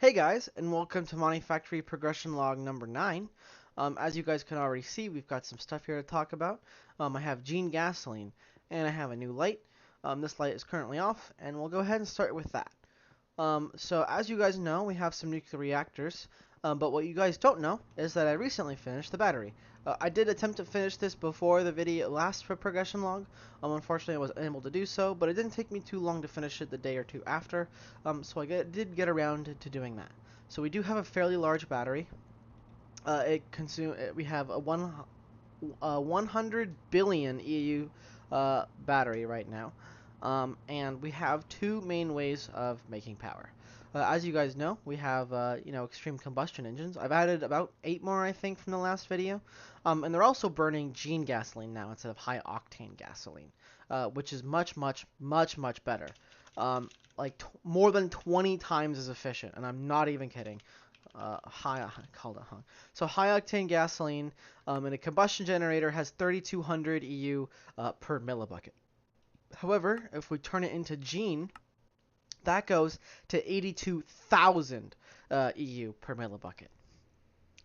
Hey guys, and welcome to Monifactory Progression Log number 9. As you guys can already see, we've got some stuff here to talk about. I have Gene Gasoline, and I have a new light. This light is currently off, and we'll go ahead and start with that. So as you guys know, we have some nuclear reactors, but what you guys don't know is that I recently finished the battery. I did attempt to finish this before the video last for progression log. Unfortunately, I wasn't able to do so, but it didn't take me too long to finish it the day or two after, so I did get around to doing that. So we do have a fairly large battery. We have a 100 billion EU battery right now. And we have two main ways of making power. As you guys know, we have extreme combustion engines. I've added about 8 more, I think, from the last video. And they're also burning Gene gasoline now instead of high octane gasoline, which is much, much, much, much better. More than 20 times as efficient, and I'm not even kidding. So high octane gasoline in a combustion generator has 3,200 EU per millibucket. However, if we turn it into Gene, that goes to 82,000 EU per millibucket.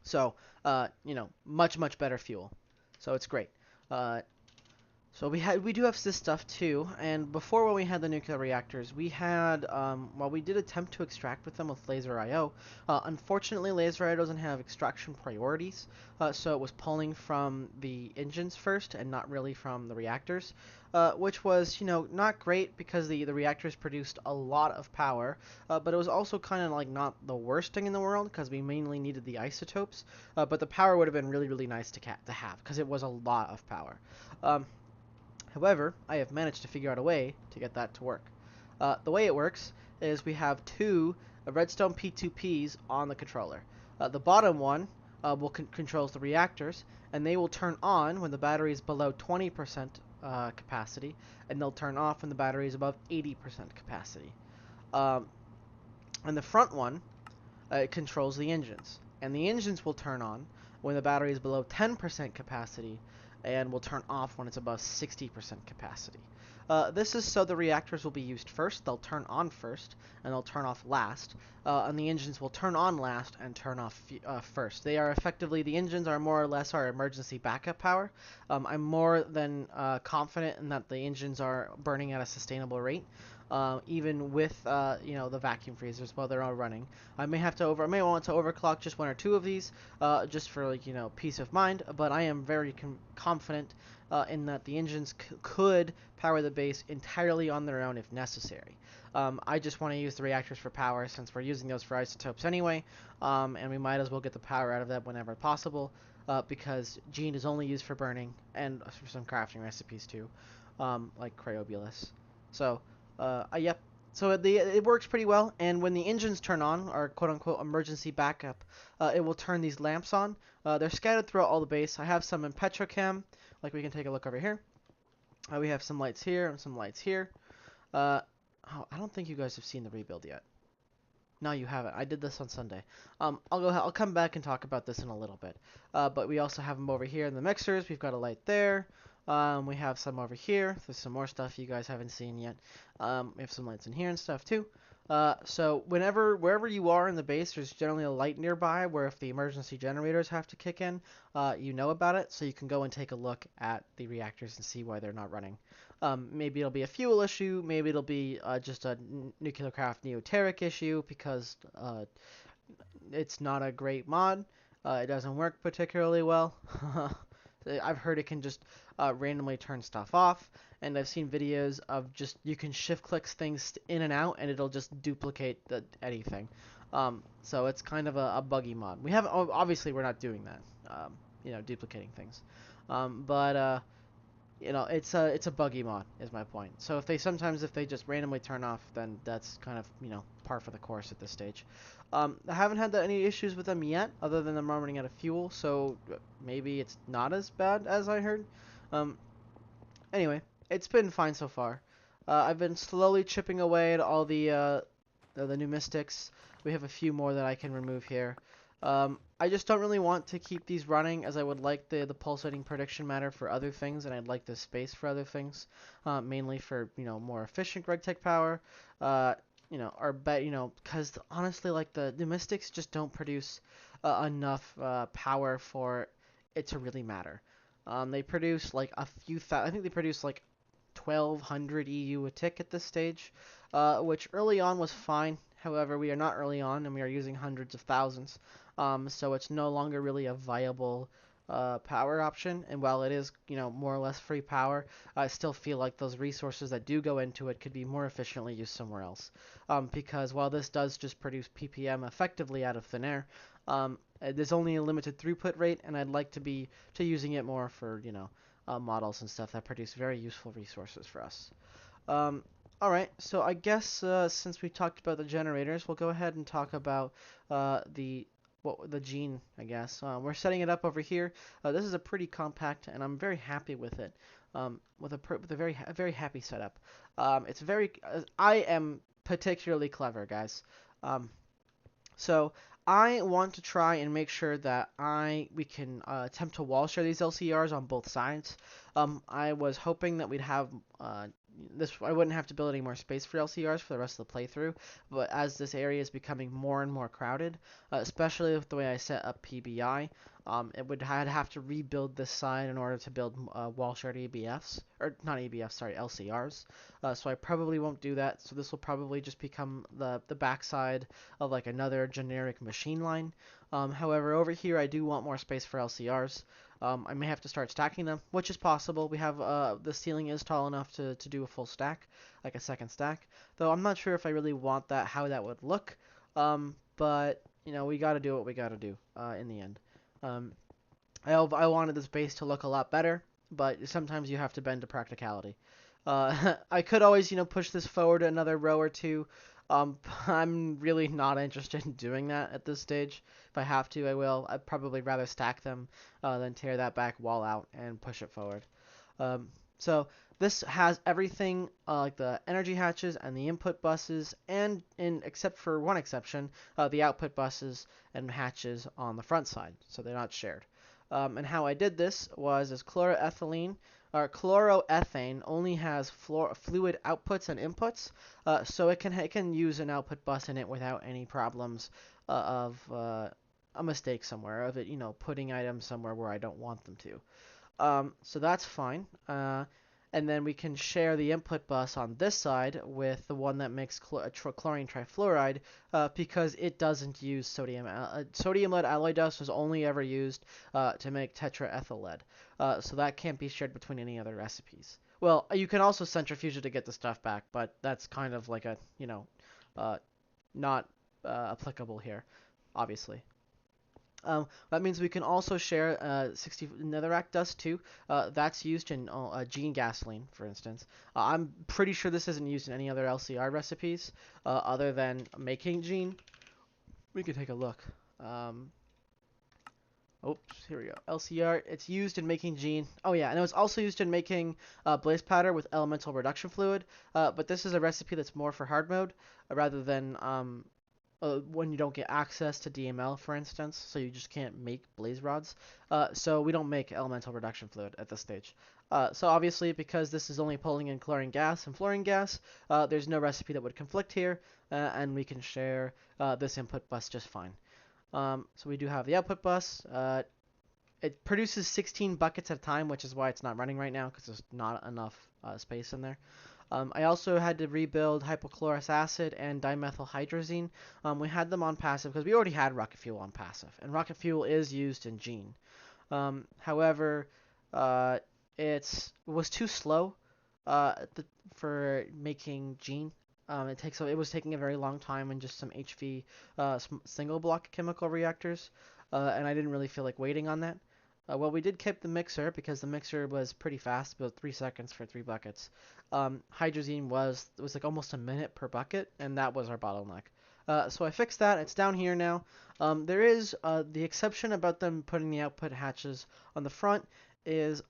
So, much, much better fuel. So it's great. So we do have this stuff too, and before when we had the nuclear reactors, we had while we did attempt to extract with them with laser IO, unfortunately laser IO doesn't have extraction priorities, so it was pulling from the engines first and not really from the reactors, which was not great because the reactors produced a lot of power, but it was also kind of like not the worst thing in the world because we mainly needed the isotopes, but the power would have been really really nice to have because it was a lot of power. However, I have managed to figure out a way to get that to work. The way it works is we have two redstone P2Ps on the controller. The bottom one controls the reactors, and they will turn on when the battery is below 20% capacity, and they'll turn off when the battery is above 80% capacity. Um, and the front one controls the engines, and the engines will turn on when the battery is below 10% capacity, and will turn off when it's above 60% capacity. This is so the reactors will be used first, they'll turn on first, and they'll turn off last, and the engines will turn on last and turn off first. The engines are more or less our emergency backup power. I'm more than confident in that the engines are burning at a sustainable rate. Even with the vacuum freezers while they're all running. I may want to overclock just one or two of these, just for peace of mind. But I am very confident in that the engines could power the base entirely on their own if necessary. I just want to use the reactors for power since we're using those for isotopes anyway, and we might as well get the power out of them whenever possible. Because Gene is only used for burning and for some crafting recipes too, like Cryobulus. So. Yep. So it works pretty well, and when the engines turn on, our quote-unquote emergency backup, it will turn these lamps on. They're scattered throughout all the base. I have some in Petrochem, like we can take a look over here. We have some lights here and some lights here. I don't think you guys have seen the rebuild yet. No, you haven't. I did this on Sunday. I'll come back and talk about this in a little bit. But we also have them over here in the mixers. We've got a light there. We have some over here. There's some more stuff you guys haven't seen yet. We have some lights in here and stuff too. So wherever you are in the base, there's generally a light nearby where if the emergency generators have to kick in, you know about it. So you can go and take a look at the reactors and see why they're not running. Maybe it'll be a fuel issue. Maybe it'll be just a nuclear craft neoteric issue because it's not a great mod. It doesn't work particularly well. I've heard it can just randomly turn stuff off, and I've seen videos of just you can shift click things in and out, and it'll just duplicate anything. So it's kind of a buggy mod. We have obviously we're not doing that, duplicating things, but it's a buggy mod is my point. So if they just randomly turn off, then that's kind of par for the course at this stage. I haven't had any issues with them yet, other than them running out of fuel. So maybe it's not as bad as I heard. Anyway, it's been fine so far. I've been slowly chipping away at all the new mystics. We have a few more that I can remove here. I just don't really want to keep these running as I would like the pulsating prediction matter for other things, and I'd like the space for other things, mainly for more efficient RegTech power. are bet because honestly, like the Mystics just don't produce enough power for it to really matter. They produce like a few I think they produce like 1200 EU a tick at this stage, which early on was fine. However, we are not early on and we are using hundreds of thousands. So it's no longer really a viable power option. And while it is, more or less free power, I still feel like those resources that do go into it could be more efficiently used somewhere else. Because while this does just produce PPM effectively out of thin air, there's only a limited throughput rate, and I'd like to be using it more for, models and stuff that produce very useful resources for us. Um, all right, so I guess since we talked about the generators, we'll go ahead and talk about the gene, I guess. We're setting it up over here. This is a pretty compact, and I'm very happy with it. With a very happy setup. It's very. I am particularly clever, guys. Um, so I want to try and make sure that we can attempt to wall share these LCRs on both sides. I was hoping that we'd have I wouldn't have to build any more space for LCRs for the rest of the playthrough, but as this area is becoming more and more crowded, especially with the way I set up PBI, I'd have to rebuild this side in order to build wall shared EBFs, or not EBFs, sorry, LCRs. So I probably won't do that. So this will probably just become the backside of like another generic machine line. However, over here I do want more space for LCRs. I may have to start stacking them, which is possible. We have the ceiling is tall enough to do a full stack, like a second stack. Though I'm not sure if I really want that, how that would look. But we got to do what we got to do in the end. Um, I wanted this base to look a lot better, but sometimes you have to bend to practicality. I could always, push this forward another row or two. I'm really not interested in doing that at this stage. If I have to, I will. I'd probably rather stack them than tear that back wall out and push it forward. So this has everything like the energy hatches and the input buses, and except for one exception, the output buses and hatches on the front side, so they're not shared. And how I did this was as chloroethylene or chloroethane only has fluid outputs and inputs, so it can use an output bus in it without any problems of a mistake somewhere of it, putting items somewhere where I don't want them to. So that's fine. And then we can share the input bus on this side with the one that makes chlorine trifluoride because it doesn't use sodium. Sodium lead alloy dust was only ever used to make tetraethyl lead. So that can't be shared between any other recipes. Well, you can also centrifuge it to get the stuff back, but that's kind of like a, not applicable here, obviously. That means we can also share 60 netherrack dust too. That's used in gene gasoline, for instance. I'm pretty sure this isn't used in any other LCR recipes other than making gene. We can take a look. Oops, here we go. LCR, it's used in making gene. Oh yeah, and it was also used in making blaze powder with elemental reduction fluid. But this is a recipe that's more for hard mode rather than when you don't get access to DML, for instance, so you just can't make blaze rods. So we don't make elemental reduction fluid at this stage. So obviously, because this is only pulling in chlorine gas and fluorine gas, there's no recipe that would conflict here, and we can share this input bus just fine. So we do have the output bus. It produces 16 buckets at a time, which is why it's not running right now, because there's not enough space in there. I also had to rebuild hypochlorous acid and dimethylhydrazine. We had them on passive because we already had rocket fuel on passive, and rocket fuel is used in gene. However, it was too slow for making gene. It was taking a very long time in just some HV single block chemical reactors, and I didn't really feel like waiting on that. Well, we did keep the mixer because the mixer was pretty fast, about 3 seconds for 3 buckets. Hydrazine was like almost a minute per bucket, and that was our bottleneck. So I fixed that. It's down here now. There is the exception about them putting the output hatches on the front is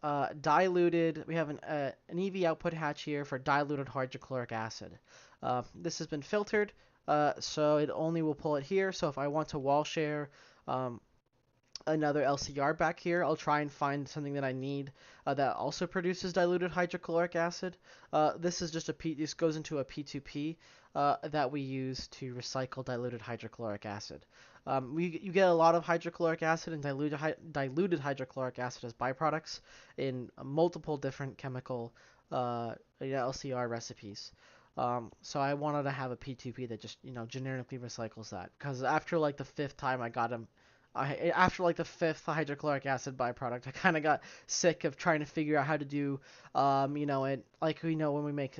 diluted. We have an EV output hatch here for diluted hydrochloric acid. This has been filtered, so it only will pull it here. So if I want to wall share another LCR back here. I'll try and find something that I need that also produces diluted hydrochloric acid. This is just this goes into a P2P that we use to recycle diluted hydrochloric acid. You get a lot of hydrochloric acid and diluted hydrochloric acid as byproducts in multiple different chemical LCR recipes. So I wanted to have a P2P that just generically recycles that, because after like the fifth time I got him, after like the fifth hydrochloric acid byproduct, I kind of got sick of trying to figure out how to do, it like when we make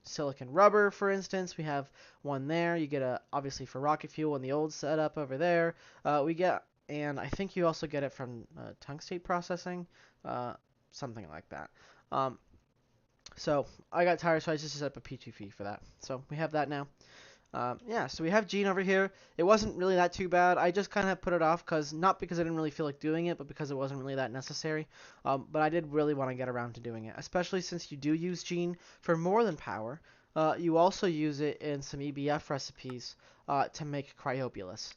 silicon rubber, for instance, we have one there. You get obviously for rocket fuel in the old setup over there. And I think you also get it from tungstate processing, something like that. So I got tired, so I just set up a P2P for that. So we have that now. Yeah, so we have Gene over here. It wasn't really that too bad. I just kind of put it off not because I didn't really feel like doing it, but because it wasn't really that necessary. But I did really want to get around to doing it, especially since you do use Gene for more than power. You also use it in some EBF recipes to make cryobulus,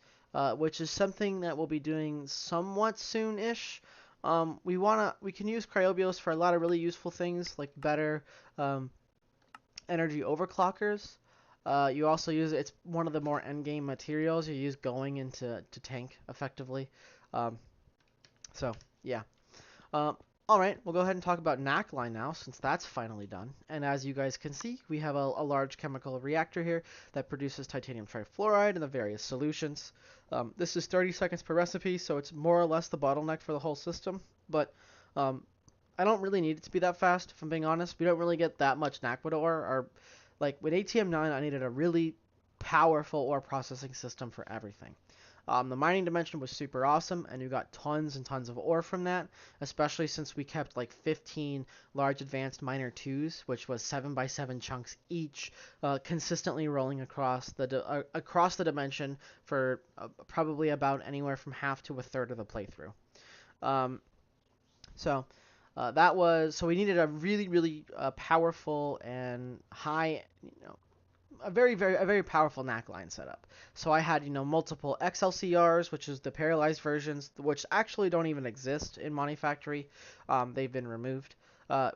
which is something that we'll be doing somewhat soon-ish. We can use cryobulus for a lot of really useful things, like better energy overclockers. You also use it. It's one of the more endgame materials you use going into tank effectively. So yeah. All right, we'll go ahead and talk about NAC line now, since that's finally done. And as you guys can see, we have a large chemical reactor here that produces titanium trifluoride in the various solutions. This is 30 seconds per recipe, so it's more or less the bottleneck for the whole system. But I don't really need it to be that fast, if I'm being honest. We don't really get that much NAC with ore. Like with ATM9, I needed a really powerful ore processing system for everything. The mining dimension was super awesome, and you got tons and tons of ore from that, especially since we kept like 15 large advanced miner 2s, which was 7x7 chunks each, consistently rolling across the dimension for probably about anywhere from half to a third of the playthrough. So we needed a really, really powerful and high, a very powerful NAC line setup. So I had, multiple XLCRs, which is the parallelized versions, which actually don't even exist in Monifactory. They've been removed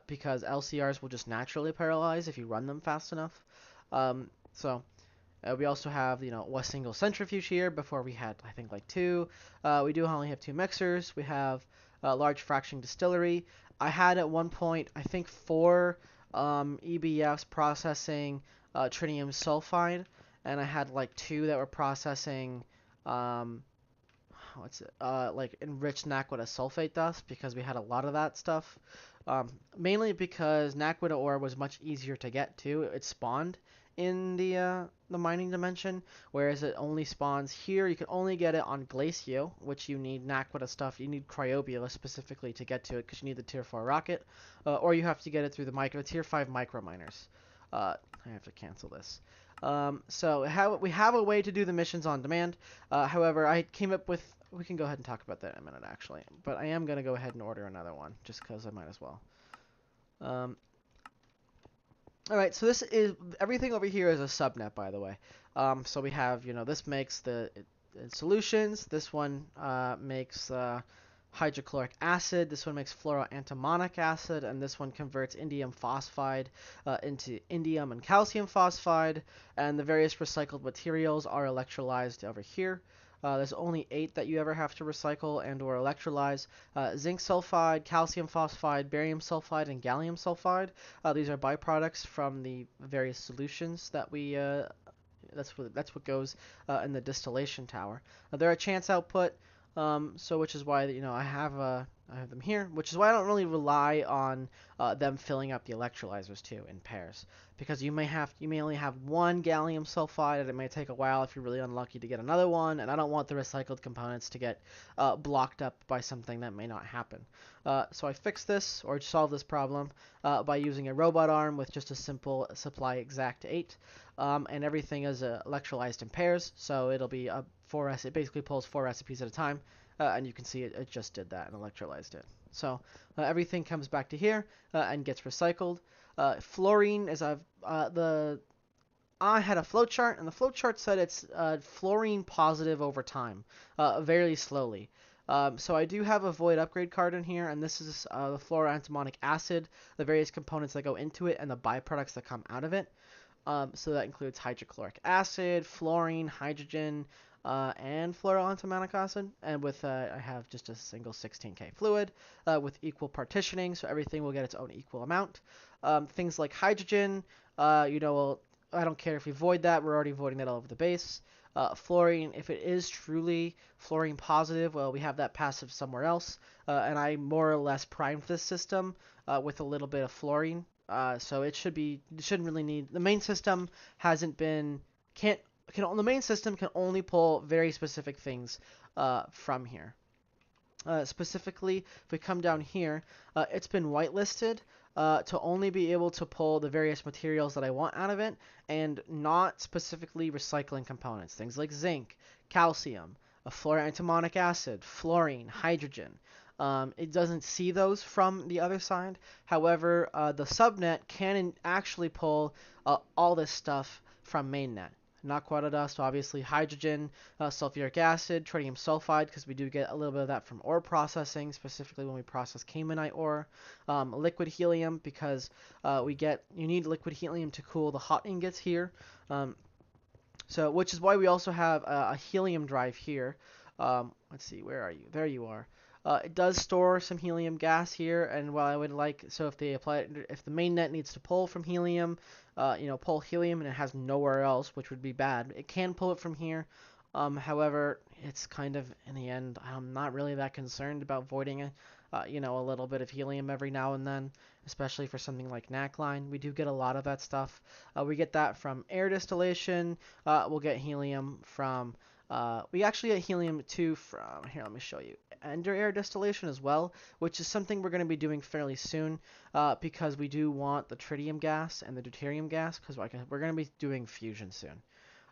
because LCRs will just naturally parallelize if you run them fast enough. We also have, a single centrifuge here. Before we had, I think, like two. We do only have two mixers. We have a large fraction distillery. I had at one point, I think, 4 EBFs processing tritium sulfide, and I had like 2 that were processing like enriched naquita sulfate dust, because we had a lot of that stuff. Mainly because naquita ore was much easier to get to. It spawned in the mining dimension, whereas it only spawns here. You can only get it on Glacio, which you need naquita stuff. You need cryobulus specifically to get to it, because you need the tier 4 rocket, or you have to get it through the tier 5 micro miners. I have to cancel this. So we have a way to do the missions on demand. However, I came up with. We can go ahead and talk about that in a minute, actually. But I am going to go ahead and order another one, just because I might as well. Alright, so this is everything over here is a subnet, by the way. So we have, this makes the solutions. This one makes hydrochloric acid. This one makes fluoroantimonic acid, and this one converts indium phosphide into indium and calcium phosphide. And the various recycled materials are electrolyzed over here. There's only 8 that you ever have to recycle and or electrolyze. Zinc sulfide, calcium phosphide, barium sulfide, and gallium sulfide. These are byproducts from the various solutions that we that's what goes in the distillation tower. They're a chance output, which is why I have them here, which is why I don't really rely on them filling up the electrolyzers too in pairs, because you may only have 1 gallium sulfide, and it may take a while if you're really unlucky to get another one, and I don't want the recycled components to get blocked up by something that may not happen. So I fixed this, or solved this problem, by using a robot arm with just a simple supply exact 8, and everything is electrolyzed in pairs, so it'll be it basically pulls 4 recipes at a time. And you can see it just did that and electrolyzed it. So everything comes back to here and gets recycled. Fluorine is I had a flowchart, and the flowchart said it's fluorine positive over time, very slowly. So I do have a void upgrade card in here, and this is the fluoroantimonic acid, the various components that go into it, and the byproducts that come out of it. So that includes hydrochloric acid, fluorine, hydrogen, and fluoroantimonic acid. And with I have just a single 16K fluid with equal partitioning, so everything will get its own equal amount. Things like hydrogen, well, I don't care if we void that, we're already voiding that all over the base. Fluorine, if it is truly fluorine positive, well, we have that passive somewhere else. And I more or less primed this system with a little bit of fluorine. So it shouldn't really need, the main system hasn't been, the main system can only pull very specific things from here. Specifically, if we come down here, it's been whitelisted to only be able to pull the various materials that I want out of it, and not specifically recycling components. Things like zinc, calcium, fluoroantimonic acid, fluorine, hydrogen. It doesn't see those from the other side. However, the subnet can actually pull all this stuff from mainnet. Not quite dust, obviously hydrogen, sulfuric acid, tritium sulfide, because we do get a little bit of that from ore processing, specifically when we process Caymanite ore. Liquid helium, because you need liquid helium to cool the hot ingots here. Which is why we also have a helium drive here. Let's see, where are you? There you are. It does store some helium gas here, and while I would like, so if they apply it, if the mainnet needs to pull from helium, pull helium and it has nowhere else, which would be bad, it can pull it from here. However, it's kind of, in the end, I'm not really that concerned about voiding a little bit of helium every now and then, especially for something like NACline. We do get a lot of that stuff. We get that from air distillation. We'll get helium from, we actually get helium too from, here, let me show you, under air distillation as well, which is something we're going to be doing fairly soon because we do want the tritium gas and the deuterium gas, because we're going to be doing fusion soon.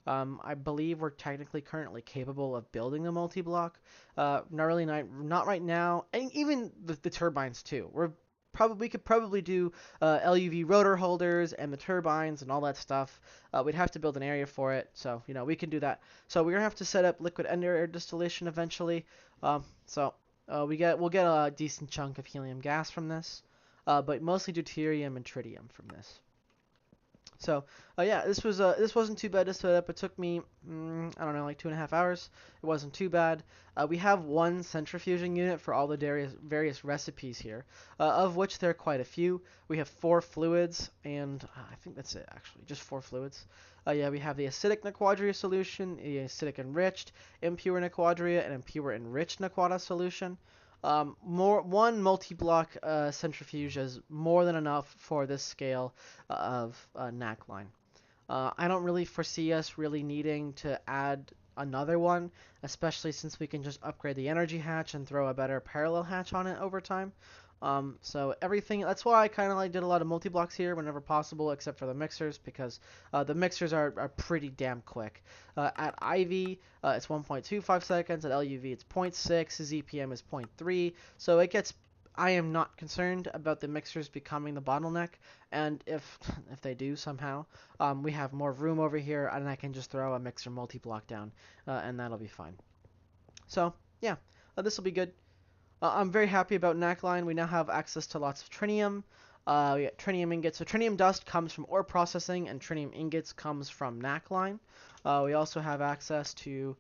I believe we're technically currently capable of building the multi-block. Not right now, and even the turbines too. We could probably do LUV rotor holders and the turbines and all that stuff. We'd have to build an area for it, so we can do that. So we're gonna have to set up liquid under air distillation eventually. We'll get a decent chunk of helium gas from this, but mostly deuterium and tritium from this. So yeah, this wasn't too bad to set up. It took me I don't know, like 2.5 hours. It wasn't too bad. We have one centrifuging unit for all the various recipes here, of which there are quite a few. We have 4 fluids, and I think that's it actually, just 4 fluids. Yeah, we have the acidic Naquadria solution, the acidic enriched, impure Naquadria, and impure enriched Naquadra solution. One multi-block centrifuge is more than enough for this scale of NACline. I don't really foresee us really needing to add another one, especially since we can just upgrade the energy hatch and throw a better parallel hatch on it over time. That's why I kind of did a lot of multi-blocks here whenever possible, except for the mixers, because the mixers are pretty damn quick. At IV, it's 1.25 seconds. At LUV, it's 0.6. ZPM is 0.3. So I am not concerned about the mixers becoming the bottleneck, and if they do somehow, we have more room over here, and I can just throw a mixer multi-block down, and that'll be fine. So yeah, this will be good. I'm very happy about NACline. We now have access to lots of trinium. We get trinium ingots. So trinium dust comes from ore processing, and trinium ingots comes from NACline. We also have access to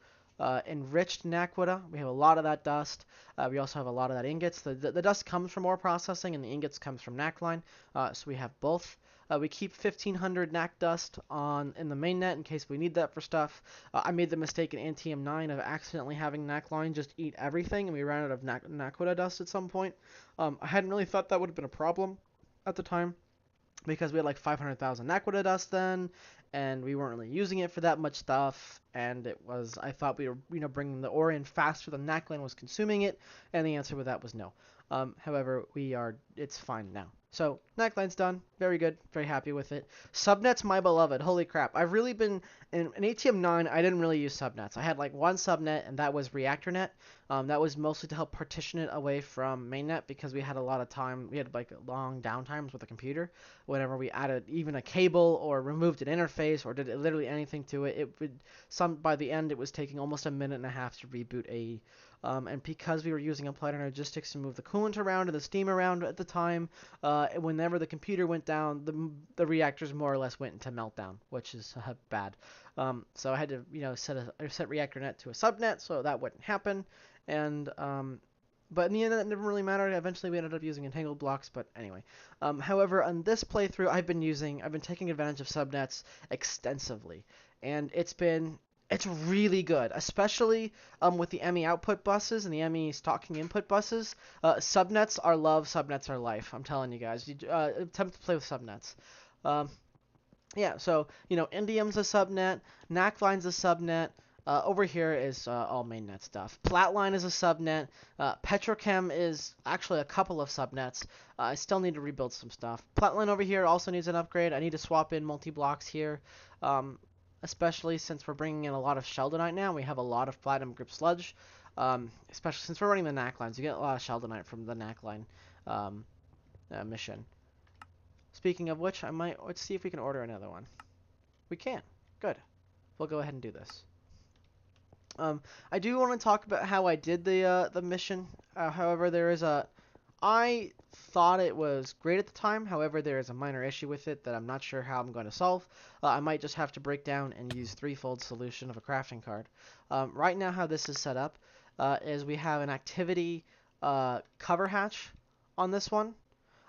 enriched Naquita. We have a lot of that dust. We also have a lot of that ingots. The dust comes from ore processing, and the ingots comes from NACline. So we have both. We keep 1500 NAC dust in the mainnet in case we need that for stuff. I made the mistake in Antium 9 of accidentally having NACline just eat everything, and we ran out of Naquita dust at some point. I hadn't really thought that would have been a problem at the time, because we had like 500,000 Naquita dust then, and we weren't really using it for that much stuff, and I thought we were bringing the ore in faster than NACline was consuming it, and the answer with that was no. However, it's fine now. So neckline's done. Very good. Very happy with it. Subnets, my beloved. Holy crap. I've really been in ATM 9. I didn't really use subnets. I had like one subnet, and that was ReactorNet. That was mostly to help partition it away from mainnet because we had a lot of time. We had like long downtimes with the computer. Whenever we added even a cable or removed an interface or did literally anything to it, it would by the end it was taking almost a minute and a half to reboot a. And because we were using applied energistics to move the coolant around and the steam around at the time, whenever the computer went down, the reactors more or less went into meltdown, which is bad. So I had to set ReactorNet to a subnet so that wouldn't happen. And but in the end, that never really mattered. Eventually, we ended up using entangled blocks. But anyway, however, on this playthrough, I've been taking advantage of subnets extensively, and it's really good, especially with the ME output buses and the ME stocking input buses. Subnets are love, subnets are life. I'm telling you guys. Attempt to play with subnets. Um, yeah, so Indium's a subnet, Nackline's a subnet. Over here is all mainnet stuff. Flatline is a subnet. Petrochem is actually a couple of subnets. I still need to rebuild some stuff. Flatline over here also needs an upgrade. I need to swap in multi-blocks here, especially since we're bringing in a lot of Sheldonite now. We have a lot of platinum group sludge, especially since we're running the Nacklines. You get a lot of Sheldonite from the Nackline mission. Speaking of which, let's see if we can order another one. We can. Good. We'll go ahead and do this. I do want to talk about how I did the mission. However, I thought it was great at the time. However, there is a minor issue with it that I'm not sure how I'm going to solve. I might just have to break down and use threefold solution of a crafting card. Right now, how this is set up is we have an activity cover hatch on this one.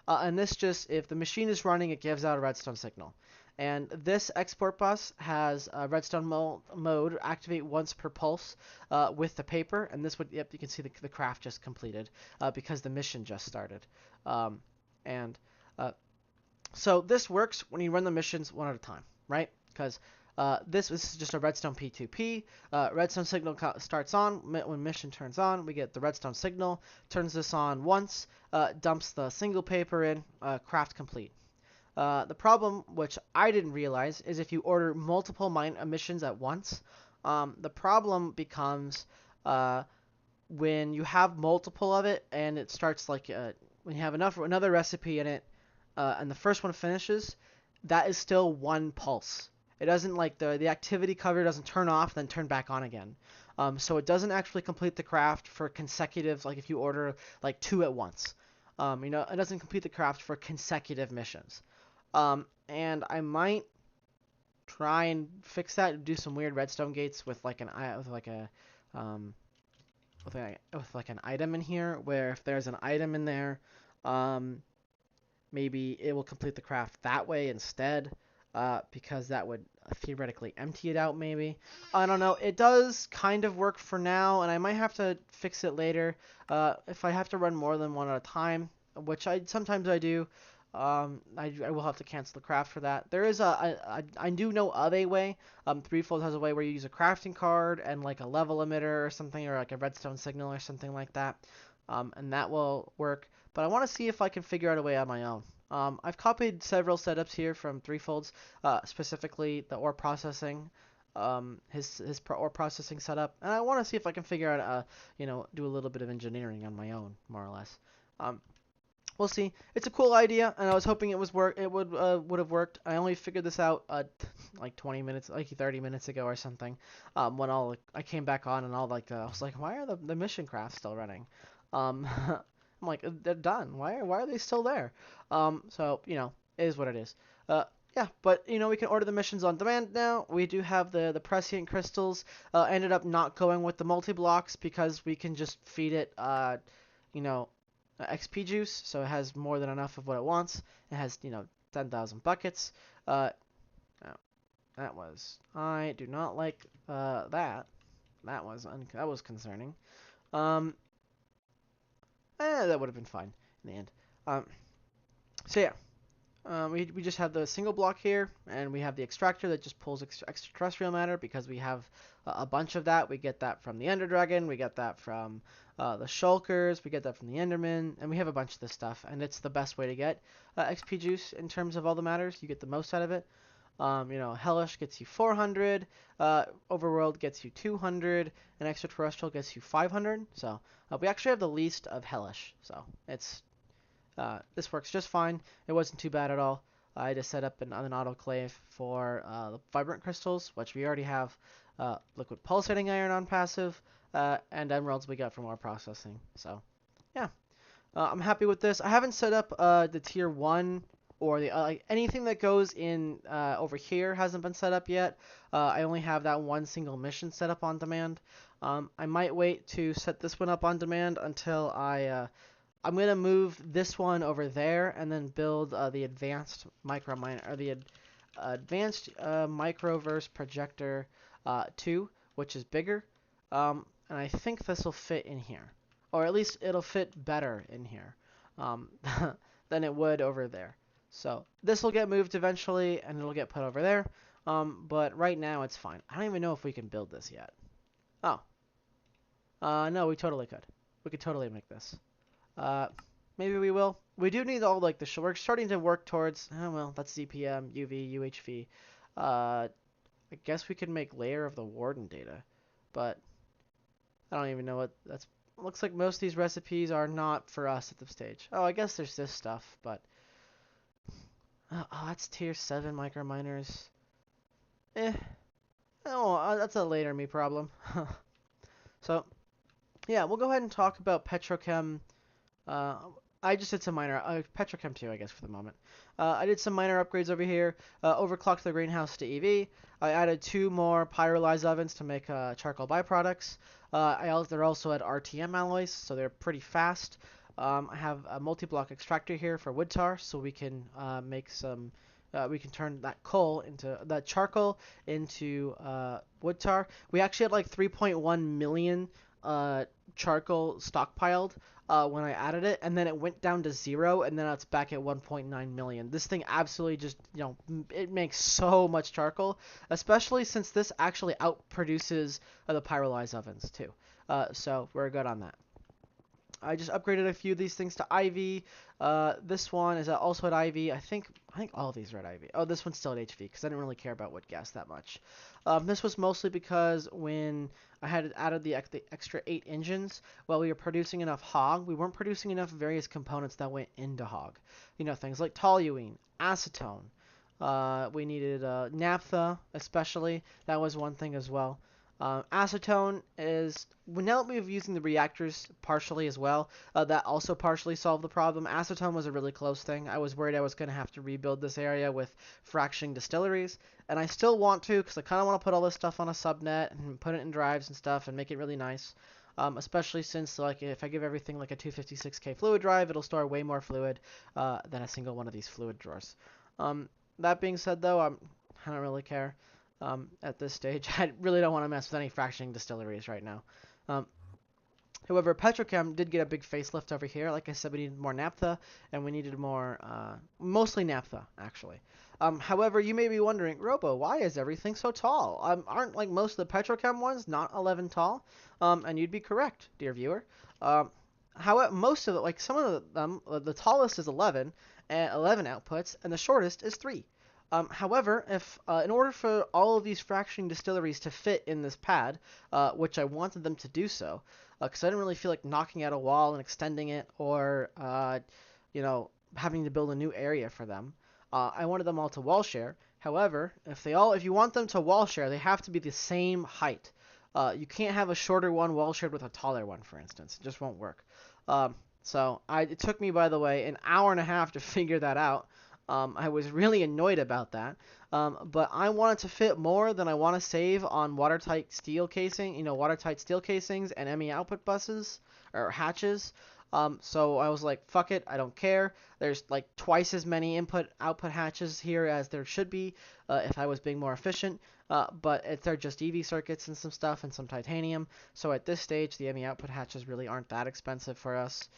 And this just, if the machine is running, it gives out a redstone signal. And this export bus has redstone mode activate once per pulse with the paper. And this would, yep, you can see the craft just completed because the mission just started. So this works when you run the missions one at a time, right? Because this is just a redstone P2P. Redstone signal starts on. When mission turns on, we get the redstone signal. Turns this on once. Dumps the single paper in. Craft complete. The problem, which I didn't realize, is if you order multiple missions at once, the problem becomes when you have multiple of it and it starts like when you have another recipe in it and the first one finishes, that is still one pulse. It doesn't like the activity cover doesn't turn off then turn back on again. So it doesn't actually complete the craft for consecutive, like if you order like 2 at once. It doesn't complete the craft for consecutive missions. And I might try and fix that and do some weird redstone gates with like an item in here, where if there's an item in there, maybe it will complete the craft that way instead, because that would theoretically empty it out maybe. I don't know. It does kind of work for now, and I might have to fix it later if I have to run more than one at a time, which sometimes I do. I will have to cancel the craft for that. There is I do know of a way. Threefold has a way where you use a crafting card and like a level emitter or something, or like a redstone signal or something like that, and that will work. But I want to see if I can figure out a way on my own. I've copied several setups here from Threefold's, specifically the ore processing, his ore processing setup, and I want to see if I can figure out do a little bit of engineering on my own, more or less. We'll see. It's a cool idea, and I was hoping it would have worked. I only figured this out like 20 minutes, like 30 minutes ago or something. When I came back on and I was like, why are the mission crafts still running? I'm like, they're done. Why are they still there? So it is what it is. Yeah, but we can order the missions on demand now. We do have the prescient crystals. Ended up not going with the multi blocks because we can just feed it XP juice, so it has more than enough of what it wants. It has 10,000 buckets. I do not like that. That was concerning. That would have been fine in the end. So yeah, we just have the single block here, and we have the extractor that just pulls extraterrestrial matter because we have a bunch of that. We get that from the Ender Dragon, we get that from the Shulkers, we get that from the Enderman, and we have a bunch of this stuff, and it's the best way to get XP juice in terms of all the matters. You get the most out of it. Hellish gets you 400, Overworld gets you 200, and Extraterrestrial gets you 500. So we actually have the least of Hellish, so this works just fine. It wasn't too bad at all. I just set up an autoclave for the Vibrant Crystals, which we already have Liquid Pulsating Iron on passive, and Emeralds we got for more processing. So, yeah. I'm happy with this. I haven't set up the tier 1 or the anything that goes in over here hasn't been set up yet. I only have that one single mission set up on demand. I might wait to set this one up on demand until I'm going to move this one over there and then build the advanced microminer, or the advanced microverse projector 2, which is bigger. And I think this will fit in here. Or at least it'll fit better in here than it would over there. So this will get moved eventually, and it'll get put over there. But right now it's fine. I don't even know if we can build this yet. Oh. No, we totally could. We could totally make this. Maybe we will. We do need all like the we're starting to work towards. Oh well, that's ZPM, UV, UHV. I guess we could make layer of the Warden data, but I don't even know what that's. Looks like most of these recipes are not for us at this stage. Oh, I guess there's this stuff, but oh, that's tier 7 microminers. That's a later me problem. So, yeah, we'll go ahead and talk about Petrochem. I just did some minor Petrochem 2, I guess, for the moment. I did some minor upgrades over here. Overclocked the greenhouse to EV. I added 2 more pyrolyzed ovens to make charcoal byproducts. They're also at RTM alloys, so they're pretty fast. I have a multi-block extractor here for wood tar, so we can make some. We can turn that charcoal into wood tar. We actually had like 3.1 million charcoal stockpiled when I added it, and then it went down to 0, and then it's back at 1.9 million. This thing absolutely just, it makes so much charcoal, especially since this actually outproduces the pyrolyzed ovens too. So we're good on that. I just upgraded a few of these things to IV. This one is also at IV. I think all of these are at IV. Oh, this one's still at HV because I didn't really care about wood gas that much. This was mostly because when I had added the extra 8 engines, while we were producing enough hog, we weren't producing enough various components that went into hog. Things like toluene, acetone. We needed naphtha, especially. That was one thing as well. Acetone is, now that we've using the reactors partially as well, that also partially solved the problem. Acetone was a really close thing. I was worried I was going to have to rebuild this area with fracturing distilleries, and I still want to because I kind of want to put all this stuff on a subnet and put it in drives and stuff and make it really nice. Especially since if I give everything like a 256K fluid drive, it'll store way more fluid than a single one of these fluid drawers. That being said, though, I don't really care. At this stage, I really don't want to mess with any fractioning distilleries right now. However, Petrochem did get a big facelift over here. Like I said, we needed more naphtha, and we needed more, mostly naphtha, actually. However, you may be wondering, Robo, why is everything so tall? Aren't like most of the Petrochem ones not 11 tall? And you'd be correct, dear viewer. However, most of it, like some of them, the tallest is 11, and 11 outputs, and the shortest is 3. However, if in order for all of these fracturing distilleries to fit in this pad, which I wanted them to do so, because I didn't really feel like knocking out a wall and extending it, or having to build a new area for them, I wanted them all to wall share. However, if you want them to wall share, they have to be the same height. You can't have a shorter one wall shared with a taller one, for instance. It just won't work. It took me, by the way, an hour and a half to figure that out. I was really annoyed about that, but I wanted to fit more than I want to save on watertight steel casing, watertight steel casings and ME output buses or hatches. So I was like, fuck it, I don't care. There's like twice as many input-output hatches here as there should be if I was being more efficient. But they're just EV circuits and some stuff and some titanium. So at this stage, the ME output hatches really aren't that expensive for us.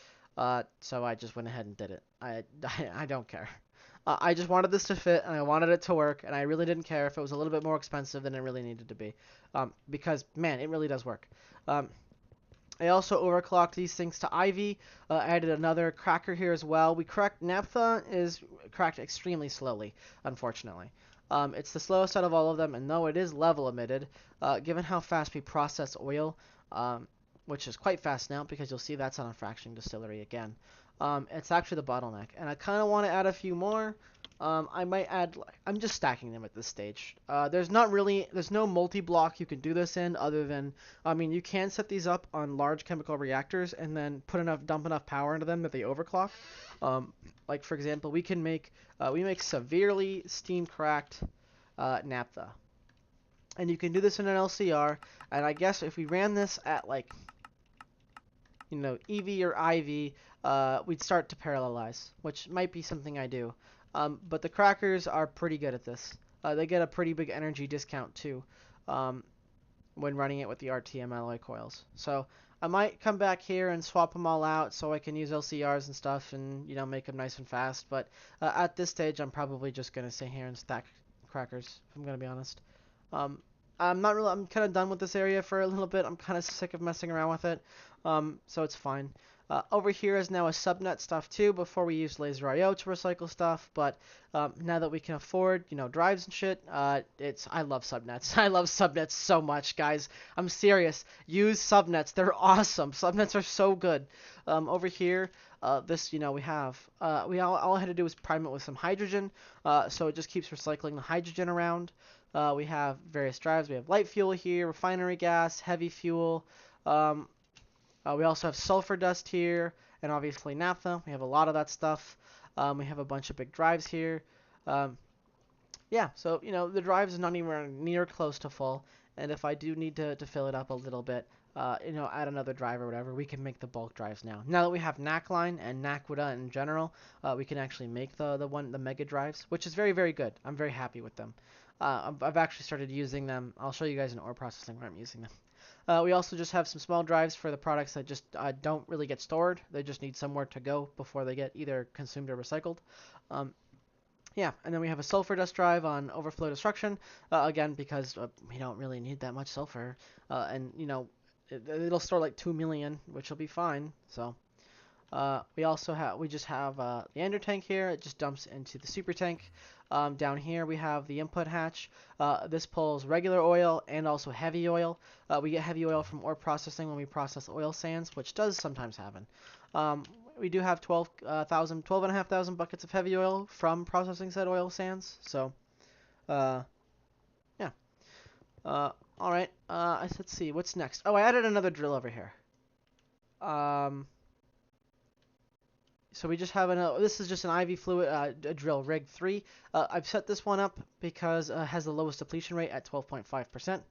So I just went ahead and did it. I don't care. I just wanted this to fit, and I wanted it to work, and I really didn't care if it was a little bit more expensive than it really needed to be, because man, it really does work. Um, I also overclocked these things to Ivy. Added another cracker here as well. We cracked Naphtha is cracked extremely slowly, unfortunately. It's the slowest out of all of them, and though it is level emitted, given how fast we process oil, which is quite fast now because you'll see that's on a fractioning distillery again. It's actually the bottleneck, and I kind of want to add a few more. I might add, I'm just stacking them at this stage. There's no multi-block you can do this in other than, I mean, you can set these up on large chemical reactors and then dump enough power into them that they overclock. Like for example, we make severely steam cracked naphtha. And you can do this in an LCR, and I guess if we ran this at like, EV or IV, we'd start to parallelize, which might be something I do. But the crackers are pretty good at this. They get a pretty big energy discount too, when running it with the RTM alloy coils. So I might come back here and swap them all out so I can use LCRs and stuff and, make them nice and fast. But at this stage, I'm probably just going to stay here and stack crackers, if I'm going to be honest. I'm kind of done with this area for a little bit. I'm kind of sick of messing around with it, so it's fine. Over here is now a subnet stuff too. Before we used laser IO to recycle stuff, but now that we can afford, drives and shit, I love subnets. I love subnets so much, guys. I'm serious. Use subnets. They're awesome. Subnets are so good. Over here, all I had to do was prime it with some hydrogen, so it just keeps recycling the hydrogen around. We have various drives. We have light fuel here, refinery gas, heavy fuel. We also have sulfur dust here, and obviously naphtha. We have a lot of that stuff. We have a bunch of big drives here. Yeah, so, the drive is not even near close to full, and if I do need to fill it up a little bit, add another drive or whatever, we can make the bulk drives now. Now that we have NAC line and NACWIDA in general, we can actually make the mega drives, which is very, very good. I'm very happy with them. I've actually started using them. I'll show you guys in ore processing where I'm using them. We also just have some small drives for the products that just don't really get stored. They just need somewhere to go before they get either consumed or recycled. Yeah, and then we have a sulfur dust drive on overflow destruction, again, because we don't really need that much sulfur. And, it'll store like 2 million, which will be fine. So we just have the ender tank here. It just dumps into the super tank. Down here we have the input hatch. This pulls regular oil and also heavy oil. We get heavy oil from ore processing when we process oil sands, which does sometimes happen. We do have 12,500 buckets of heavy oil from processing said oil sands. So, yeah. All right. Let's see. What's next? Oh, I added another drill over here. So we just have this is just an IV fluid drill rig 3. I've set this one up because it has the lowest depletion rate at 12.5%.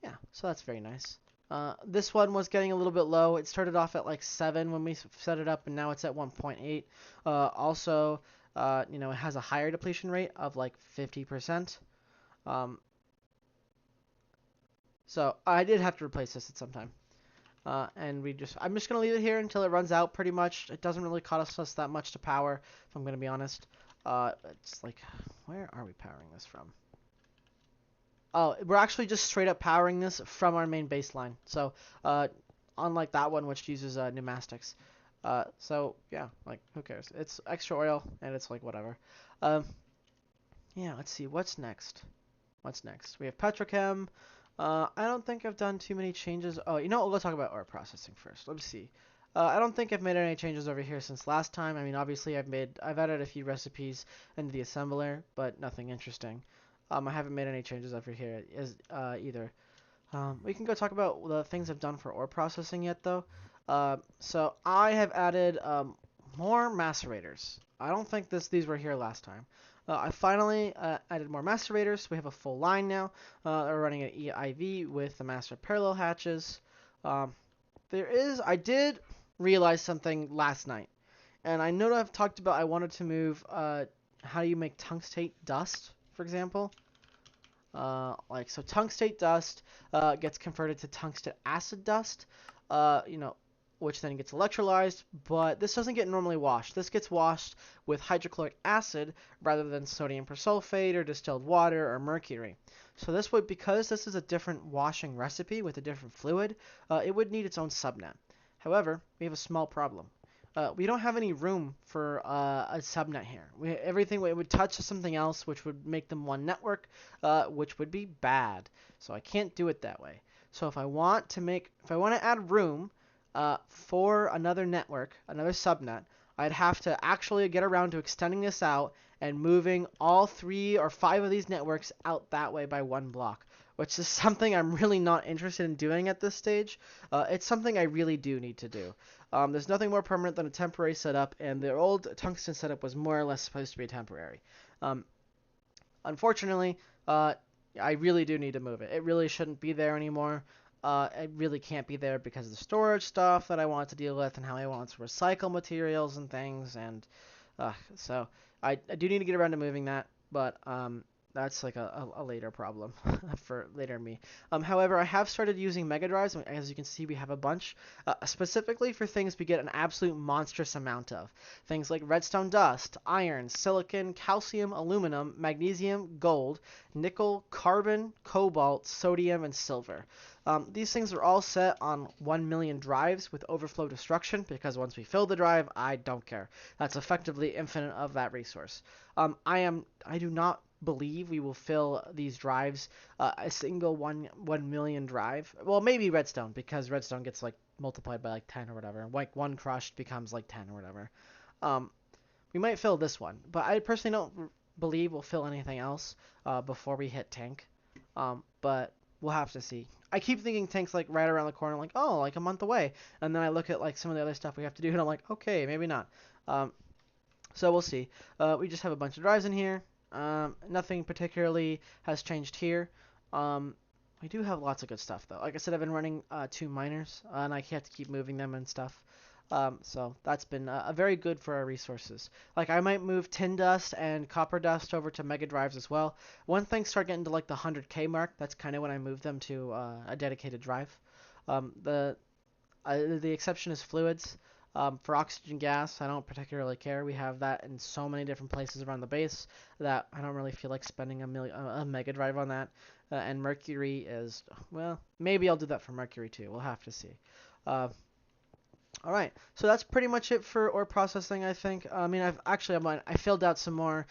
Yeah, so that's very nice. This one was getting a little bit low. It started off at like 7 when we set it up, and now it's at 1.8. Also, it has a higher depletion rate of like 50%. So I did have to replace this at some time. And I'm just going to leave it here until it runs out pretty much. It doesn't really cost us that much to power, if I'm going to be honest. It's like, where are we powering this from? Oh, we're actually just straight up powering this from our main baseline. So, unlike that one, which uses pneumatics. So, yeah, like, who cares? It's extra oil, and it's like, whatever. Yeah, let's see, what's next? We have petrochem. I don't think I've done too many changes. Oh, we'll go talk about ore processing first. Let me see. I don't think I've made any changes over here since last time. I mean, obviously I've added a few recipes into the assembler, but nothing interesting. I haven't made any changes over here either. We can go talk about the things I've done for ore processing yet, though. So I have added more macerators. I don't think these were here last time. I finally added more macerators. We have a full line now. We're running an EIV with the master parallel hatches. I did realize something last night. And I know that I've talked about I wanted to move how do you make tungstate dust, for example. So tungstate dust gets converted to tungstate acid dust. which then gets electrolyzed, but this doesn't get normally washed. This gets washed with hydrochloric acid rather than sodium persulfate or distilled water or mercury. So this would, because this is a different washing recipe with a different fluid, it would need its own subnet. However, we have a small problem. We don't have any room for a subnet here. Everything it would touch something else, which would make them one network, which would be bad. So I can't do it that way. So if I want to add room for another network, another subnet, I'd have to actually get around to extending this out and moving all 3 or 5 of these networks out that way by one block, which is something I'm really not interested in doing at this stage. It's something I really do need to do. There's nothing more permanent than a temporary setup, and the old tungsten setup was more or less supposed to be temporary. Unfortunately, I really do need to move it. It really shouldn't be there anymore. It really can't be there because of the storage stuff that I want to deal with and how I want to recycle materials and things. And so I do need to get around to moving that, but that's like a later problem for later me. However, I have started using mega drives. As you can see, we have a bunch, specifically for things we get an absolute monstrous amount of. Things like redstone dust, iron, silicon, calcium, aluminum, magnesium, gold, nickel, carbon, cobalt, sodium, and silver. These things are all set on 1 million drives with overflow destruction, because once we fill the drive, I don't care. That's effectively infinite of that resource. I do not believe we will fill these drives a single 1 million drive. Well, maybe redstone, because redstone gets like multiplied by like 10 or whatever. Like 1 crushed becomes like 10 or whatever. We might fill this one, but I personally don't believe we'll fill anything else before we hit tank. But we'll have to see. I keep thinking tank's like right around the corner, like, oh, like a month away. And then I look at like some of the other stuff we have to do, and I'm like, okay, maybe not. So we'll see. We just have a bunch of drives in here. Nothing particularly has changed here. We do have lots of good stuff, though. Like I said, I've been running 2 miners, and I have to keep moving them and stuff. So that's been very good for our resources. Like, I might move tin dust and copper dust over to mega drives as well. When things start getting to like the 100K mark, that's kind of when I move them to a dedicated drive. The exception is fluids. For oxygen gas, I don't particularly care. We have that in so many different places around the base that I don't really feel like spending a mega drive on that. And mercury is, well, maybe I'll do that for mercury too. We'll have to see. All right, so that's pretty much it for ore processing, I think. I mean, I filled out some more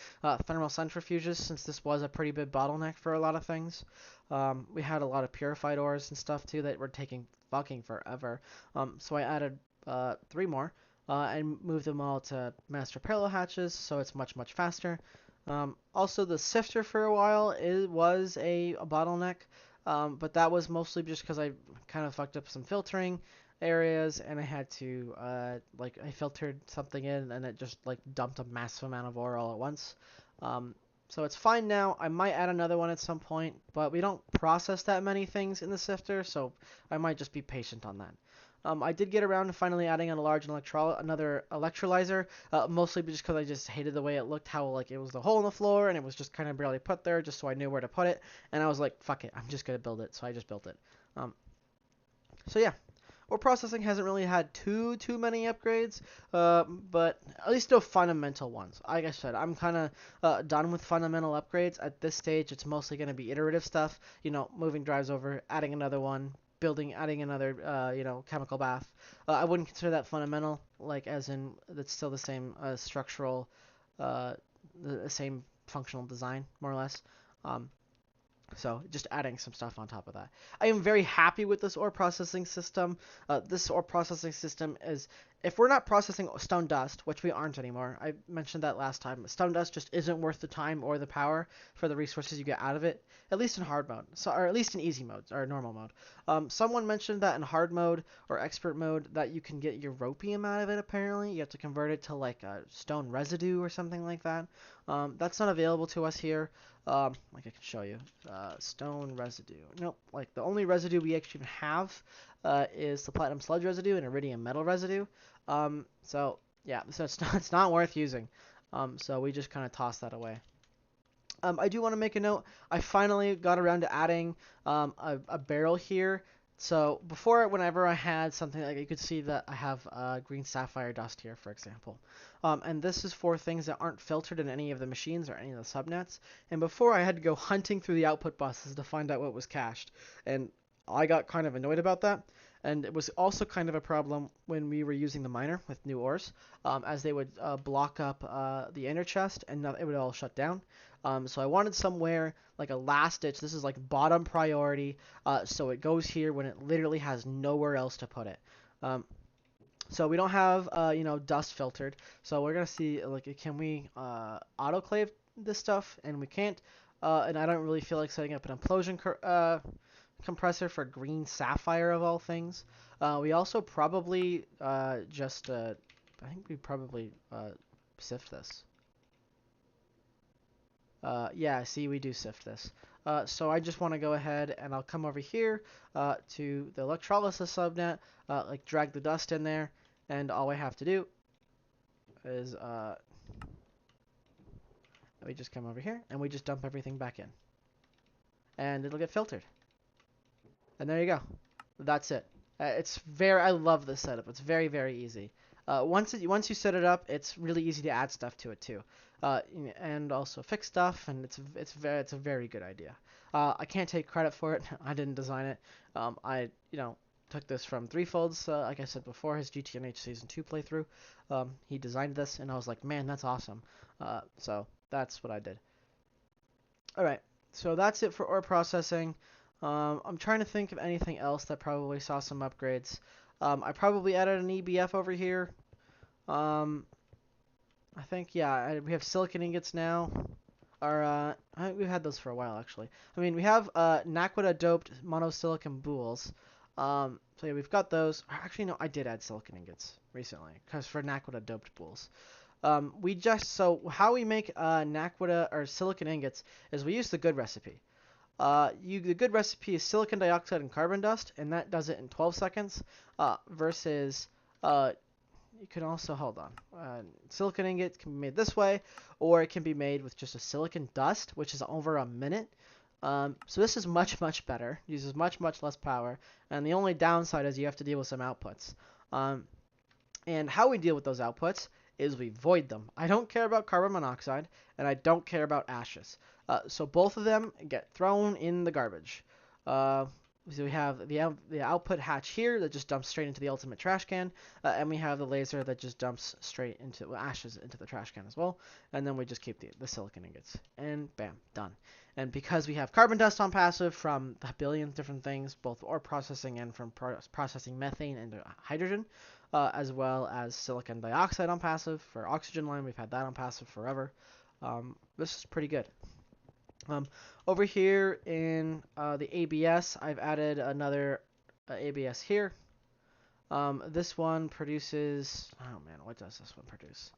thermal centrifuges, since this was a pretty big bottleneck for a lot of things. We had a lot of purified ores and stuff too that were taking fucking forever. So I added 3 more and moved them all to master parallel hatches, so it's much faster. Also, the sifter for a while was a bottleneck, but that was mostly just because I kind of fucked up some filtering areas, and I had to I filtered something in, and it just like dumped a massive amount of ore all at once. So it's fine now. I might add another one at some point, but we don't process that many things in the sifter, so I might just be patient on that. I did get around to finally adding on another electrolyzer, mostly just because I just hated the way it looked, how like it was the hole in the floor and it was just kind of barely put there, just so I knew where to put it. And I was like, fuck it, I'm just gonna build it. So I just built it. So yeah, ore processing hasn't really had too many upgrades, but at least no fundamental ones. Like I said, I'm kind of done with fundamental upgrades at this stage. It's mostly going to be iterative stuff, moving drives over, adding another one, adding another, chemical bath. I wouldn't consider that fundamental, like as in that's still the same structural, the same functional design, more or less. So just adding some stuff on top of that. I am very happy with this ore processing system. This ore processing system is, if we're not processing stone dust, which we aren't anymore, I mentioned that last time, stone dust just isn't worth the time or the power for the resources you get out of it, at least in hard mode, or at least in easy mode, or normal mode. Someone mentioned that in hard mode or expert mode that you can get europium out of it, apparently. You have to convert it to like a stone residue or something like that. That's not available to us here. Like I can show you, stone residue. Nope, like the only residue we actually have is the platinum sludge residue and iridium metal residue. So yeah, so it's not worth using. So we just kind of toss that away. I do want to make a note. I finally got around to adding a barrel here So before, whenever I had something like, you could see that I have green sapphire dust here, for example. And this is for things that aren't filtered in any of the machines or any of the subnets. And before, I had to go hunting through the output buses to find out what was cached. And I got kind of annoyed about that. And it was also kind of a problem when we were using the miner with new ores, as they would block up the inner chest and it would all shut down. So I wanted somewhere like a last ditch. This is like bottom priority, so it goes here when it literally has nowhere else to put it. Um, so we don't have dust filtered. So we're gonna see like can we autoclave this stuff, and we can't. And I don't really feel like setting up an implosion compressor for green sapphire of all things. We also probably I think we probably sift this. Yeah, see, we do sift this. So I just want to go ahead and I'll come over here to the electrolysis subnet, like drag the dust in there, and all I have to do is we just come over here and we just dump everything back in, and it'll get filtered. And there you go. That's it. I love this setup. It's very, very easy. Once you set it up, it's really easy to add stuff to it too, and also fix stuff. And it's a very good idea. I can't take credit for it. I didn't design it. I took this from Threefold's. Like I said before, his GTNH Season 2 playthrough. He designed this, and I was like, man, that's awesome. So that's what I did. All right. So that's it for ore processing. I'm trying to think of anything else that probably saw some upgrades. I probably added an EBF over here. I think, yeah, we have silicon ingots now. We've had those for a while, actually. I mean, we have Naquita doped monosilicon boules. So yeah, we've got those. Actually, no, I did add silicon ingots recently, because for Naquita doped boules. So how we make Naquita or silicon ingots is we use the good recipe. The good recipe is silicon dioxide and carbon dust, and that does it in 12 seconds. Versus, you can also hold on. Silicon ingot can be made this way, or it can be made with just a silicon dust, which is over a minute. So this is much, much better. Uses much, much less power, and the only downside is you have to deal with some outputs. And how we deal with those outputs is we void them. I don't care about carbon monoxide, and I don't care about ashes. So both of them get thrown in the garbage. So we have the output hatch here that just dumps straight into the ultimate trash can, and we have the laser that just dumps straight into ashes into the trash can as well. And then we just keep the silicon ingots, and bam, done. And because we have carbon dust on passive from a billion different things, both ore processing and from processing methane into hydrogen, as well as silicon dioxide on passive for oxygen line, we've had that on passive forever. This is pretty good. Over here in the ABS, I've added another ABS here. This one produces, oh man, what does this one produce?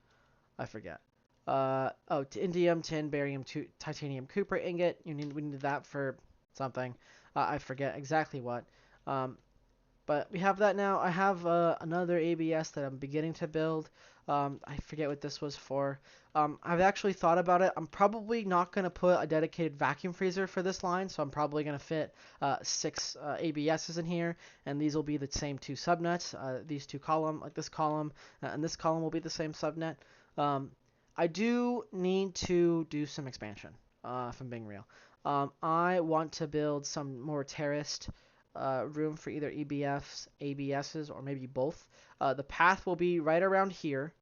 I forget. Indium, tin, barium, titanium, copper ingot. We need that for something. I forget exactly what. But we have that now. I have another ABS that I'm beginning to build. I forget what this was for. I've actually thought about it. I'm probably not going to put a dedicated vacuum freezer for this line, so I'm probably going to fit 6 ABSs in here, and these will be the same 2 subnets. These 2 column, like this column, and this column will be the same subnet. I do need to do some expansion, if I'm being real. I want to build some more terraced room for either EBFs, ABSs, or maybe both. The path will be right around here.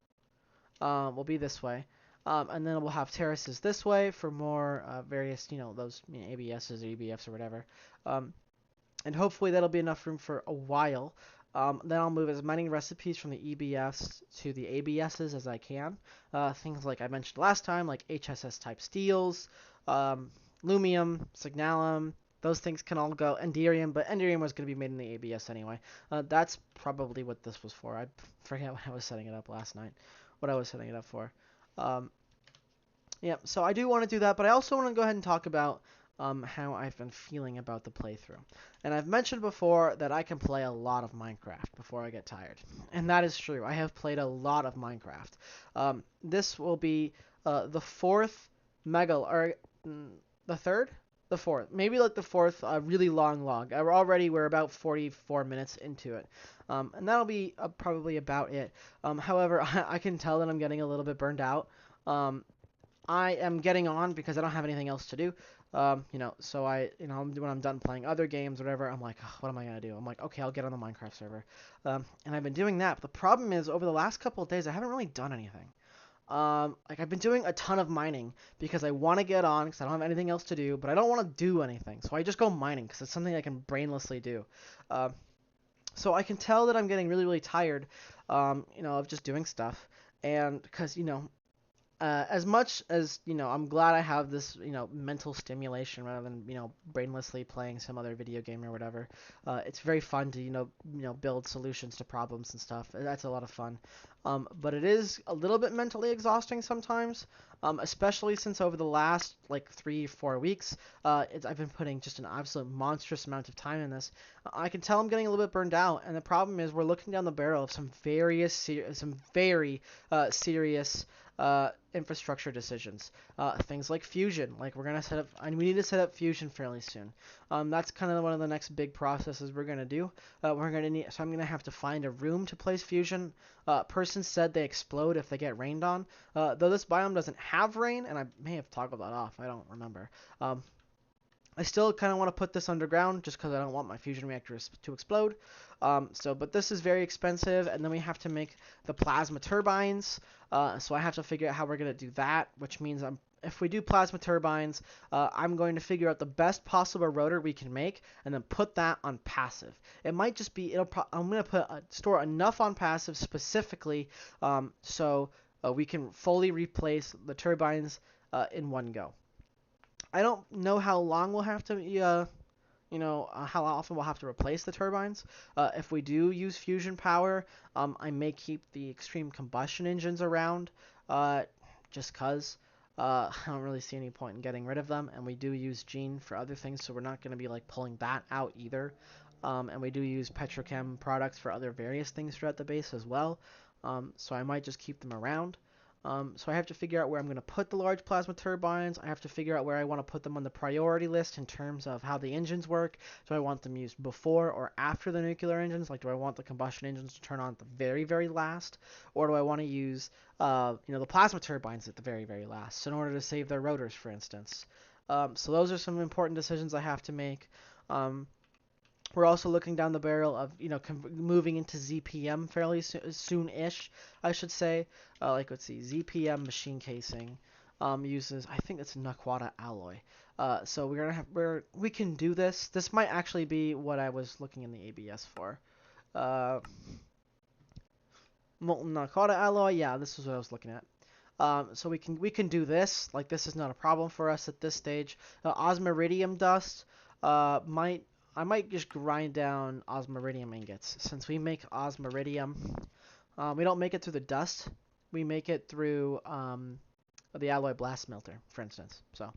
Will be this way. And then we'll have terraces this way for more various, those ABSs or EBFs or whatever. And hopefully that'll be enough room for a while. Then I'll move as many recipes from the EBFs to the ABSs as I can. Things like I mentioned last time, like HSS type steels, lumium, signalum. Those things can all go. Enderium, but Enderium was going to be made in the ABS anyway. That's probably what this was for. I forget when I was setting it up last night. What I was setting it up for. Yeah, so I do want to do that, but I also want to go ahead and talk about how I've been feeling about the playthrough. And I've mentioned before that I can play a lot of Minecraft before I get tired. And that is true. I have played a lot of Minecraft. This will be the 4th the 3rd? The fourth, maybe like the fourth really long log. We're about 44 minutes into it, and that'll be probably about it. However, I can tell that I'm getting a little bit burned out. Um, I am getting on because I don't have anything else to do. So when I'm done playing other games, whatever, I'm like, "Ugh, what am I gonna do?" I'm like, okay, I'll get on the Minecraft server, and I've been doing that. But the problem is, over the last couple of days, I haven't really done anything. Like I've been doing a ton of mining because I want to get on because I don't have anything else to do, but I don't want to do anything. So I just go mining because it's something I can brainlessly do. Um, so I can tell that I'm getting really, really tired, of just doing stuff. And because, as much as I'm glad I have this mental stimulation rather than brainlessly playing some other video game or whatever. It's very fun to build solutions to problems and stuff. That's a lot of fun. But it is a little bit mentally exhausting sometimes, especially since over the last like 3-4 weeks, I've been putting just an absolute monstrous amount of time in this. I can tell I'm getting a little bit burned out, and the problem is we're looking down the barrel of some very serious infrastructure decisions. Things like Fusion, like we need to set up Fusion fairly soon. That's kind of one of the next big processes we're gonna do. So I'm gonna have to find a room to place Fusion. Person said they explode if they get rained on. Though this biome doesn't have rain, and I may have toggled that off. I don't remember. I still kind of want to put this underground just because I don't want my fusion reactors to explode. But this is very expensive, and then we have to make the plasma turbines. So I have to figure out how we're going to do that, which means if we do plasma turbines, I'm going to figure out the best possible rotor we can make, and then put that on passive. It might just be I'm going to store enough on passive specifically, so we can fully replace the turbines in one go. I don't know how long we'll have to, how often we'll have to replace the turbines. If we do use fusion power, I may keep the extreme combustion engines around, just cause. I don't really see any point in getting rid of them, and we do use Gene for other things, so we're not going to be like pulling that out either. And we do use petrochem products for other various things throughout the base as well. So I might just keep them around. So I have to figure out where I'm going to put the large plasma turbines. I have to figure out where I want to put them on the priority list in terms of how the engines work. Do I want them used before or after the nuclear engines? Like, do I want the combustion engines to turn on at the very, very last? Or do I want to use, the plasma turbines at the very, very last in order to save their rotors, for instance? So those are some important decisions I have to make. We're also looking down the barrel of, moving into ZPM fairly soon-ish, I should say. Let's see, ZPM machine casing uses, I think it's Naquata alloy. So we can do this. This might actually be what I was looking in the ABS for. Molten Naquata alloy, yeah, this is what I was looking at. So we can do this. Like, this is not a problem for us at this stage. Osmiridium dust I might just grind down osmiridium ingots. Since we make osmiridium, we don't make it through the dust. We make it through the alloy blast smelter, for instance. So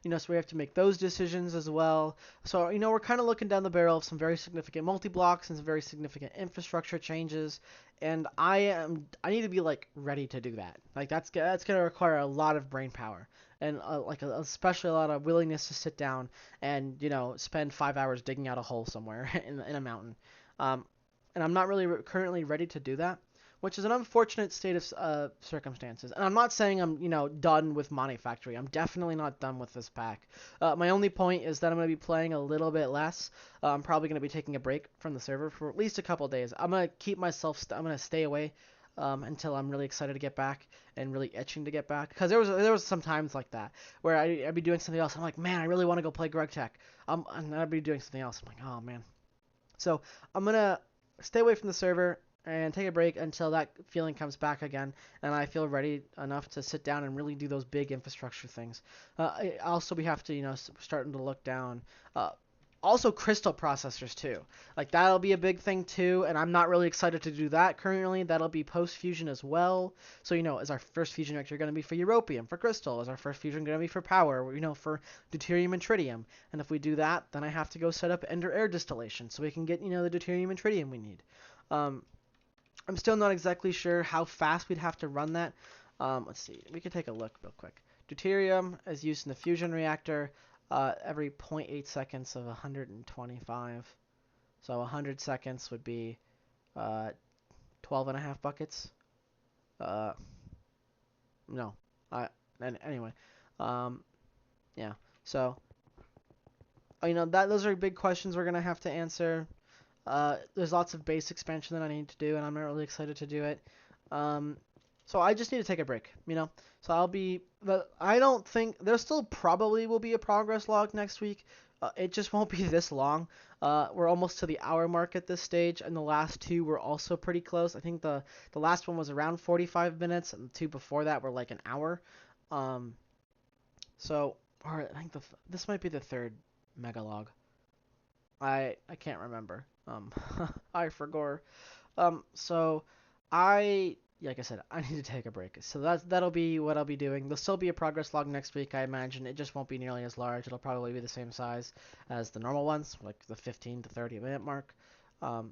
we have to make those decisions as well. So, we're kind of looking down the barrel of some very significant multi-blocks and some very significant infrastructure changes. And I need to be like ready to do that. Like that's going to require a lot of brain power and especially a lot of willingness to sit down and spend 5 hours digging out a hole somewhere in a mountain. And I'm not really currently ready to do that, which is an unfortunate state of circumstances. And I'm not saying I'm done with Monifactory. I'm definitely not done with this pack. My only point is that I'm going to be playing a little bit less. I'm probably going to be taking a break from the server for at least a couple days. I'm going to keep myself. I'm going to stay away until I'm really excited to get back and really itching to get back. Because there was some times like that where I'd be doing something else. I'm like, man, I really want to go play Greg Tech. And I'd be doing something else. I'm like, oh man. So I'm gonna stay away from the server and take a break until that feeling comes back again, and I feel ready enough to sit down and really do those big infrastructure things. Also, we have to, starting to look down. Also, crystal processors too. Like that'll be a big thing too, and I'm not really excited to do that currently. That'll be post fusion as well. So is our first fusion reactor going to be for europium, for crystal? Is our first fusion going to be for power? For deuterium and tritium? And if we do that, then I have to go set up ender air distillation so we can get the deuterium and tritium we need. I'm still not exactly sure how fast we'd have to run that. Let's see. We can take a look real quick. Deuterium is used in the fusion reactor. every 0.8 seconds of 125. So 100 seconds would be 12 and a half buckets. Uh, no. Anyway. Um, yeah. So, those are big questions we're going to have to answer. There's lots of base expansion that I need to do, and I'm not really excited to do it. So I just need to take a break, So I don't think there still probably will be a progress log next week. It just won't be this long. We're almost to the hour mark at this stage, and the last two were also pretty close. I think the last one was around 45 minutes, and the two before that were like an hour. So, or I think this might be the third mega log. I can't remember. I forgot. So like I said, I need to take a break. So that'll be what I'll be doing. There'll still be a progress log next week, I imagine. It just won't be nearly as large. It'll probably be the same size as the normal ones, like the 15 to 30 minute mark. But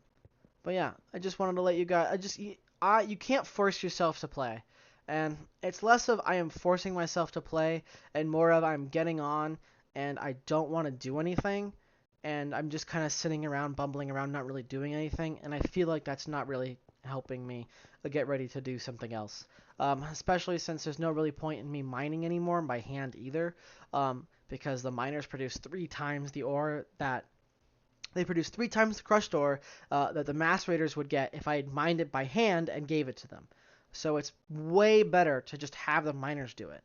yeah, I just wanted to let you guys. You can't force yourself to play, and it's less of I am forcing myself to play, and more of I'm getting on, and I don't want to do anything, and I'm just kind of sitting around, bumbling around, not really doing anything, and I feel like that's not really helping me get ready to do something else. Especially since there's no really point in me mining anymore by hand either, because the miners produce 3 times the ore that they produce 3 times the crushed ore that the mass raiders would get if I had mined it by hand and gave it to them. So it's way better to just have the miners do it.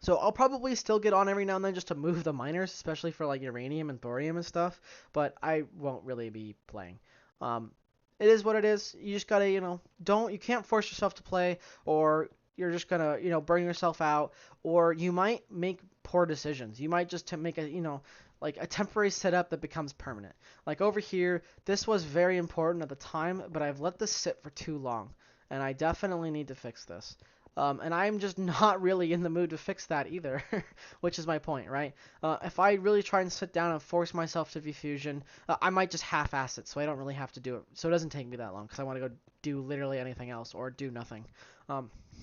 So I'll probably still get on every now and then just to move the miners, especially for like uranium and thorium and stuff, but I won't really be playing. It is what it is. You just gotta, you can't force yourself to play, or you're just gonna, burn yourself out, or you might make poor decisions. You might just make like a temporary setup that becomes permanent. Like over here, this was very important at the time, but I've let this sit for too long, and I definitely need to fix this. And I'm just not really in the mood to fix that either, which is my point, right? If I really try and sit down and force myself to V-Fusion, I might just half-ass it, so I don't really have to do it. So it doesn't take me that long, because I want to go do literally anything else, or do nothing.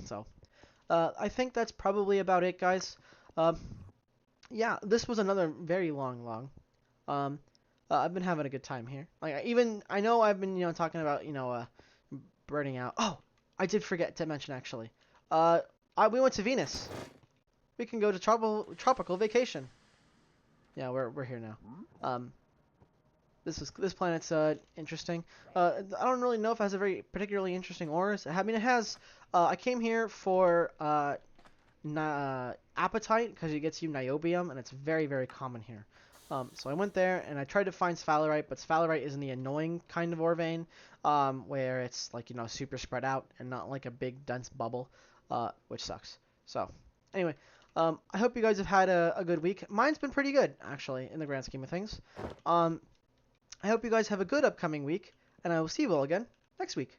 So I think that's probably about it, guys. Yeah, this was another very long log. I've been having a good time here. I know I've been, talking about, burning out. Oh, I did forget to mention actually. We went to Venus. We can go to tropical vacation. Yeah, we're here now. This planet's interesting. I don't really know if it has a very particularly interesting ores. I mean, it has. I came here for apatite because it gets you niobium, and it's very very common here. So I went there and I tried to find sphalerite, but sphalerite is in the annoying kind of ore vein, where it's like super spread out and not like a big dense bubble, which sucks. So anyway, I hope you guys have had a good week. Mine's been pretty good actually in the grand scheme of things. I hope you guys have a good upcoming week, and I will see you all again next week.